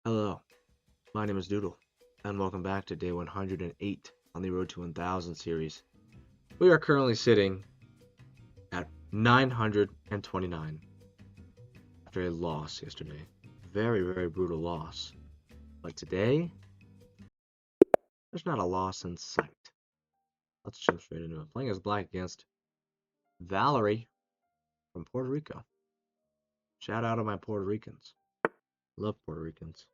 Hello, my name is Doodle, and welcome back to day 108 on the Road to 1000 series. We are currently sitting at 929 after a loss yesterday. Very, very brutal loss. But today, there's not a loss in sight. Let's jump straight into it. Playing as black against Valerie from Puerto Rico. Shout out to my Puerto Ricans. Love Puerto Ricans.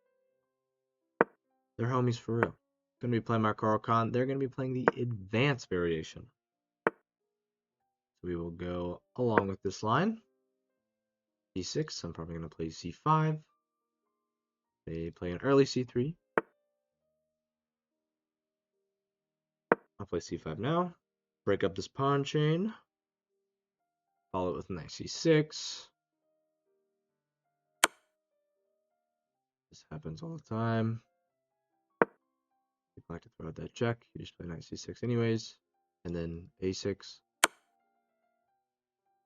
They're homies for real. Gonna be playing my Carl Khan. They're gonna be playing the advanced variation. So we will go along with this line. C6, I'm probably going to play C5. They play an early C3. I'll play C5 now. Break up this pawn chain. Follow it with knight C6. This happens all the time. People like to throw out that check. You just play knight C6 anyways. And then A6. If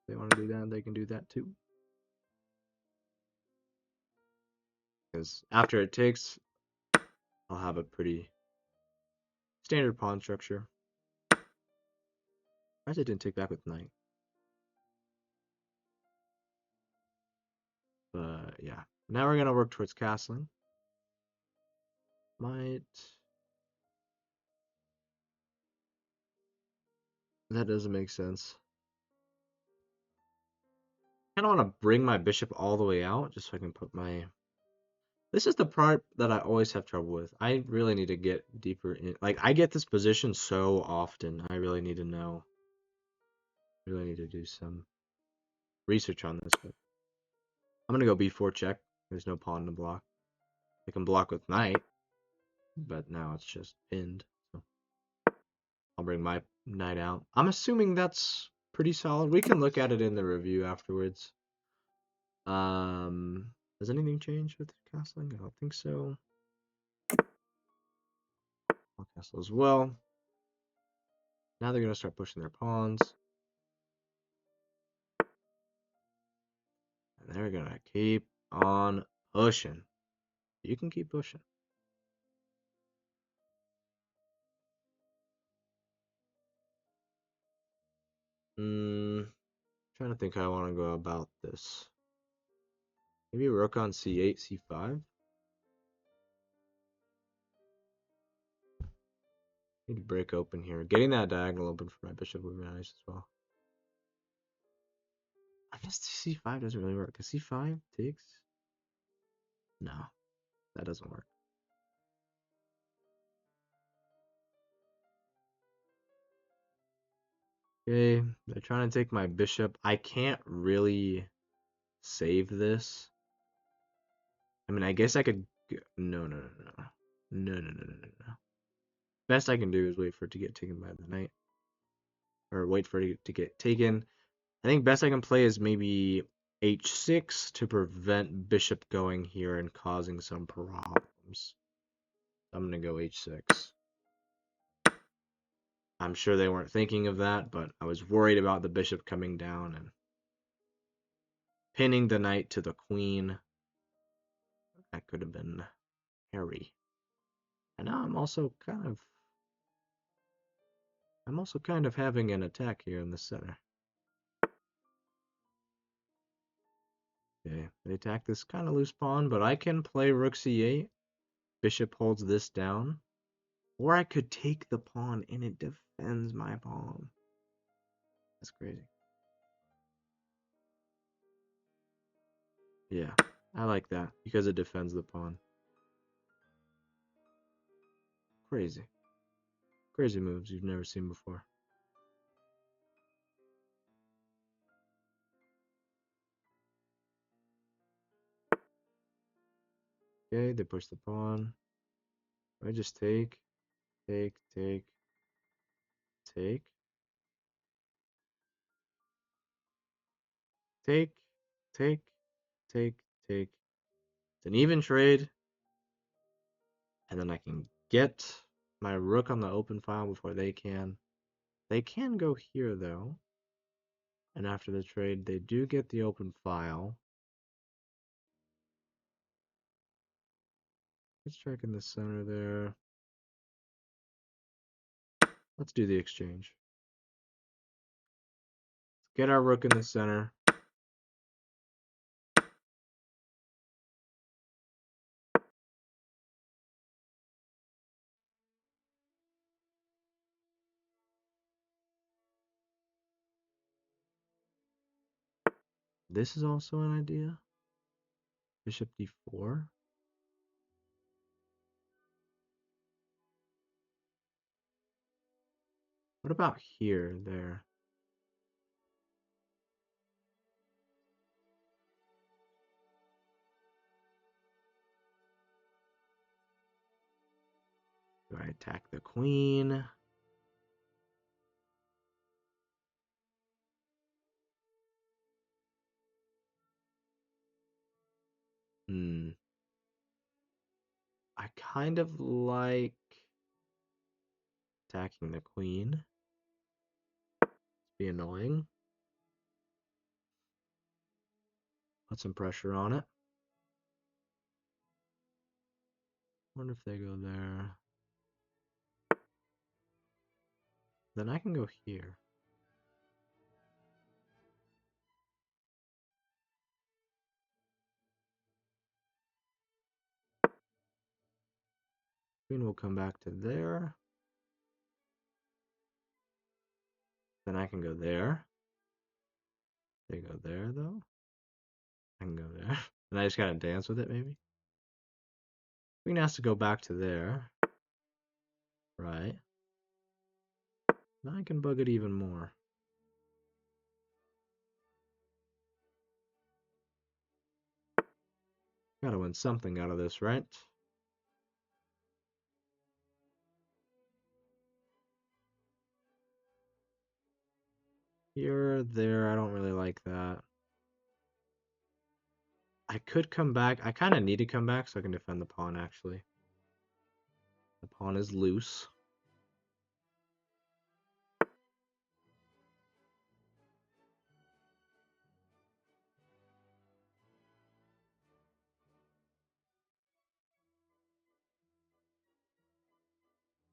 they want to do that, they can do that too. Because after it takes, I'll have a pretty standard pawn structure. Why it didn't take back with knight? But yeah. Now we're going to work towards castling. That doesn't make sense. I kind of want to bring my bishop all the way out just so I can put my... This is the part that I always have trouble with. I really need to get deeper in. Like, I get this position so often. I really need to know. I really need to do some research on this. But I'm going to go b4 check. There's no pawn to block. I can block with knight, but now it's just pinned. So I'll bring my knight out. I'm assuming that's pretty solid. We can look at it in the review afterwards. Does anything change with castling? I don't think so. I'll castle as well. Now they're going to start pushing their pawns. And they're going to keep on pushing. You can keep pushing. Trying to think how I want to go about this. Maybe rook on c8, c5. Need to break open here. Getting that diagonal open for my bishop would be nice as well. I guess c5 doesn't really work. Because c5 takes... No, that doesn't work. Okay, they're trying to take my bishop. I can't really save this. I mean, I guess I could... No. Best I can do is wait for it to get taken by the knight. Or wait for it to get taken. I think best I can play is maybe h6 to prevent bishop going here and causing some problems. I'm going to go h6. I'm sure they weren't thinking of that, but I was worried about the bishop coming down and pinning the knight to the queen. That could have been hairy. And now I'm also kind of having an attack here in the center. Okay, they attack this kind of loose pawn, but I can play rook c8. Bishop holds this down. Or I could take the pawn and it defends my pawn. That's crazy. Yeah, I like that because it defends the pawn. Crazy. Crazy moves you've never seen before. Okay, they push the pawn. I just take. Take. Take. Take. Take. Take. Take. It's an even trade. And then I can get my rook on the open file before they can. They can go here, though. And after the trade, they do get the open file. Let's check in the center there. Let's do the exchange. Get our rook in the center. This is also an idea. Bishop d4. What about here, there? Do I attack the queen? I kind of like attacking the queen. It's be annoying. Put some pressure on it. Wonder if they go there. Then I can go here. Queen will come back to there. Then I can go there. They go there, though. I can go there. And I just gotta dance with it, maybe? Queen has to go back to there. Right. Now I can bug it even more. Gotta win something out of this, right? Here, there, I don't really like that. I could come back. I kind of need to come back so I can defend the pawn, actually. The pawn is loose.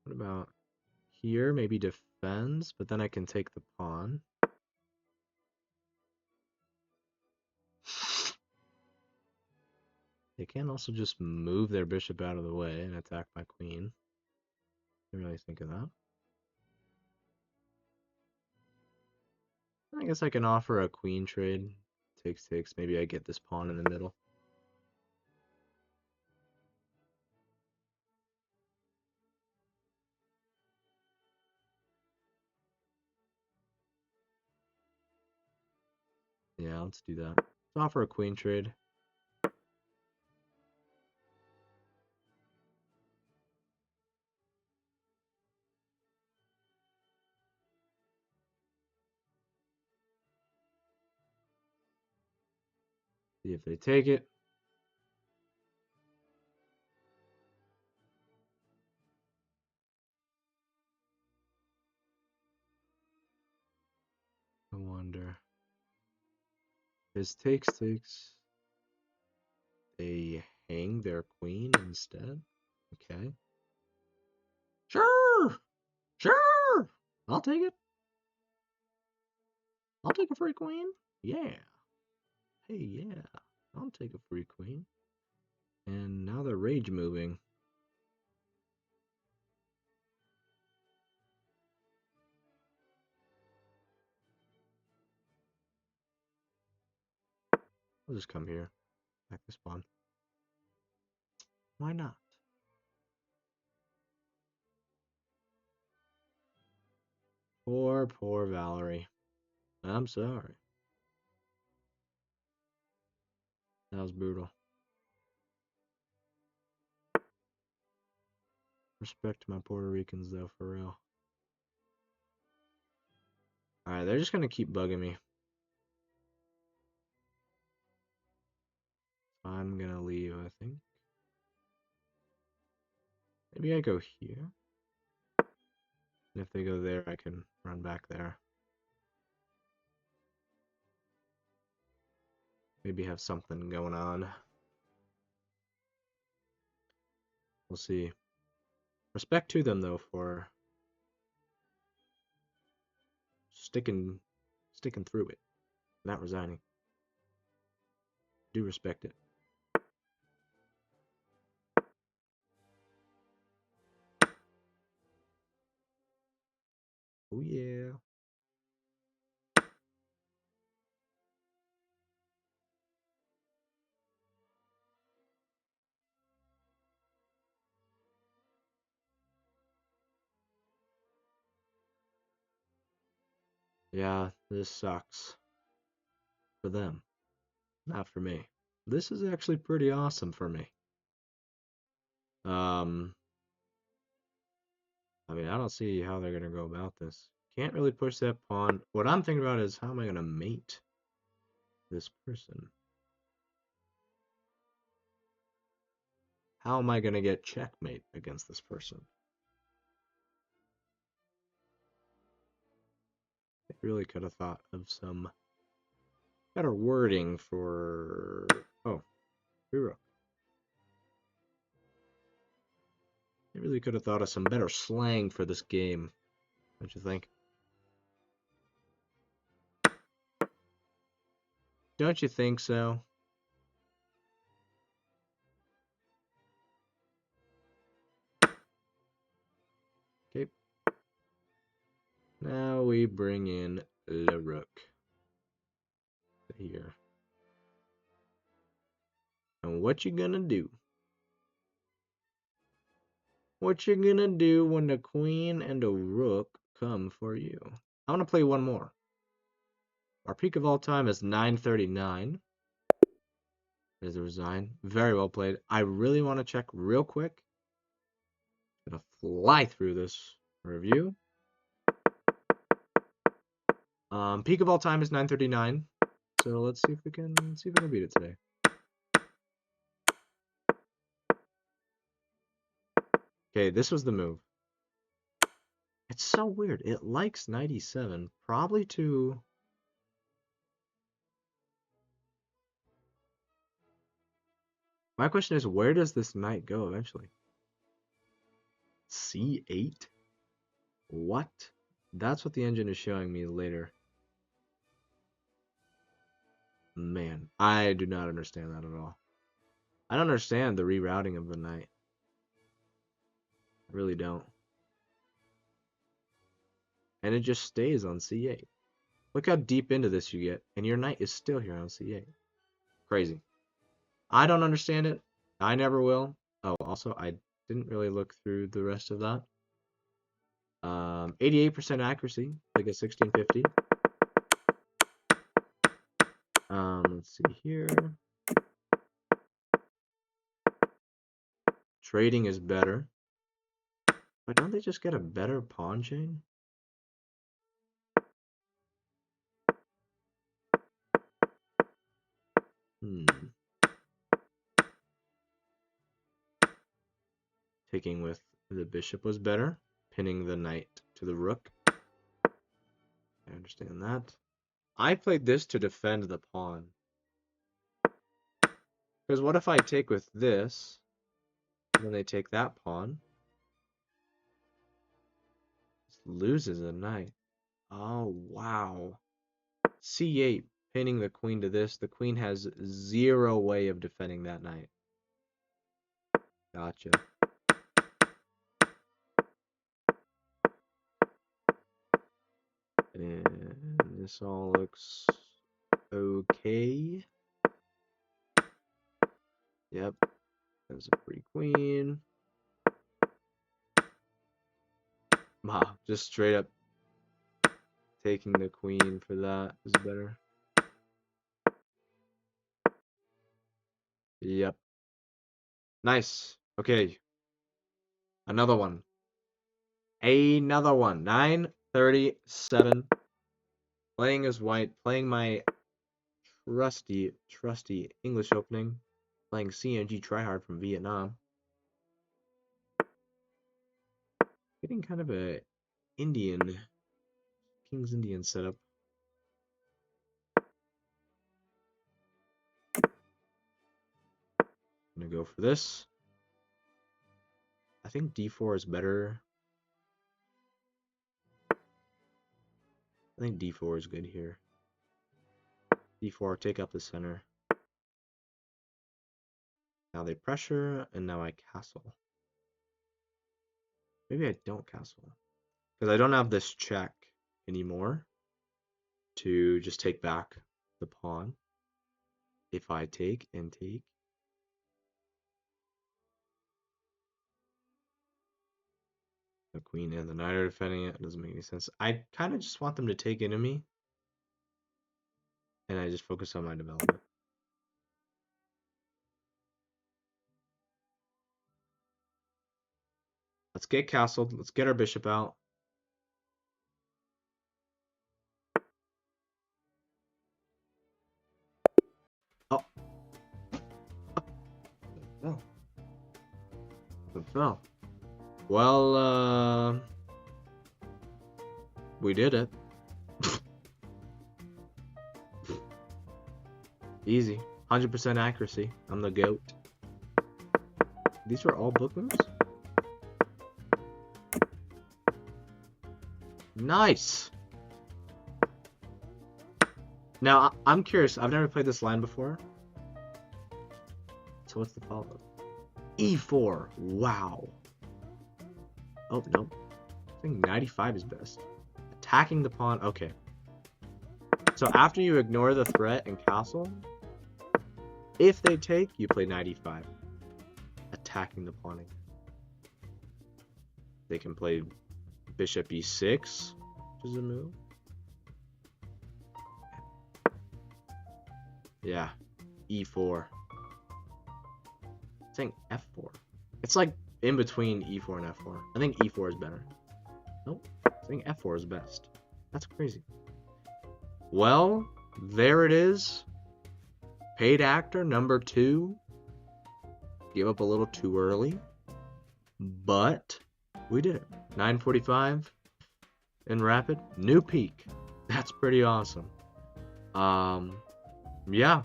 What about here? Maybe defends, but then I can take the pawn. They can also just move their bishop out of the way and attack my queen. Didn't really think of that. I guess I can offer a queen trade. Takes, takes. Maybe I get this pawn in the middle. Yeah, let's do that. Let's offer a queen trade. See if they take it. I wonder. His takes, takes. They hang their queen instead. Okay. Sure! Sure! I'll take it. I'll take a free queen. Yeah. Hey, yeah. I'll take a free queen. And now they're rage moving. I'll just come here. Back this pawn. Why not? Poor, poor Valerie. I'm sorry. That was brutal. Respect to my Puerto Ricans, though, for real. Alright, they're just gonna keep bugging me. I'm gonna leave, I think. Maybe I go here. And if they go there, I can run back there. Maybe have something going on. We'll see. Respect to them though for sticking through it, not resigning. Do respect it. Oh yeah. Yeah, this sucks for them, not for me. This is actually pretty awesome for me. I mean, I don't see how they're gonna go about this. Can't really push that pawn. What I'm thinking about is how am I gonna mate this person? How am I gonna get checkmate against this person? I really could have thought of some better wording for. Oh, free rook. I really could have thought of some better slang for this game. Don't you think? Don't you think so? Okay. Now we bring in the rook here. And what you gonna do? What you gonna do when the queen and the rook come for you? I'm gonna play one more. Our peak of all time is 939. There's a resign. Very well played. I really want to check real quick. Gonna fly through this review. Peak of all time is 939. So let's see if we can beat it today. Okay, this was the move. It's so weird. It likes 97, probably to. My question is, where does this knight go eventually? C8? What? That's what the engine is showing me later. Man, I do not understand that at all. I don't understand the rerouting of the knight. I really don't. And it just stays on C8. Look how deep into this you get, and your knight is still here on C8. Crazy. I don't understand it. I never will. Oh, also, I didn't really look through the rest of that. 88% accuracy, like a 1650. Let's see here. Trading is better. But don't they just get a better pawn chain? Taking with the bishop was better. Pinning the knight to the rook. I understand that. I played this to defend the pawn. Because what if I take with this, and then they take that pawn? This loses a knight. Oh, wow. C8, pinning the queen to this. The queen has zero way of defending that knight. Gotcha. And this all looks okay. Yep. There's a free queen. Wow, just straight up taking the queen for that is better. Yep. Nice. Okay. Another one. Another one. 937. Playing as white. Playing my trusty English opening. Playing CNG Tryhard from Vietnam. Getting kind of a King's Indian setup. I'm gonna go for this. I think d4 is better. I think d4 is good here. d4, take up the center. Now they pressure, and now I castle. Maybe I don't castle. Because I don't have this check anymore to just take back the pawn. If I take and take. The queen and the knight are defending it. It doesn't make any sense. I kind of just want them to take into me. And I just focus on my development. Let's get castled. Let's get our bishop out. Oh. Oh. It fell. Well, we did it. Easy. 100% accuracy. I'm the GOAT. These were all book moves? Nice! Now, I'm curious. I've never played this line before. So what's the follow-up? E4. Wow. Oh, no. I think 95 is best. Attacking the pawn. Okay. So after you ignore the threat and castle, if they take, you play 95. Attacking the pawning. They can play bishop e6, which is a move. Yeah. E4. I'm saying F4. It's like in between E4 and F4. I think E4 is better. Nope. I think F4 is best. That's crazy. Well, there it is. Paid actor number 2. Gave up a little too early. But we did it. 9:45 in Rapid. New peak. That's pretty awesome. Yeah.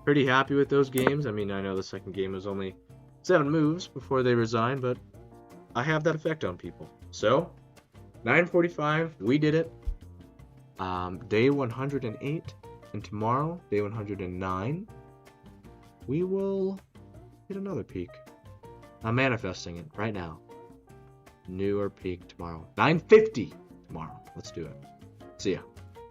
Pretty happy with those games. I mean, I know the second game was only 7 moves before they resigned, but I have that effect on people. So, 9:45, we did it. Day 108, and tomorrow, day 109, we will hit another peak. I'm manifesting it right now. Newer peak tomorrow. 9:50 tomorrow. Let's do it. See ya.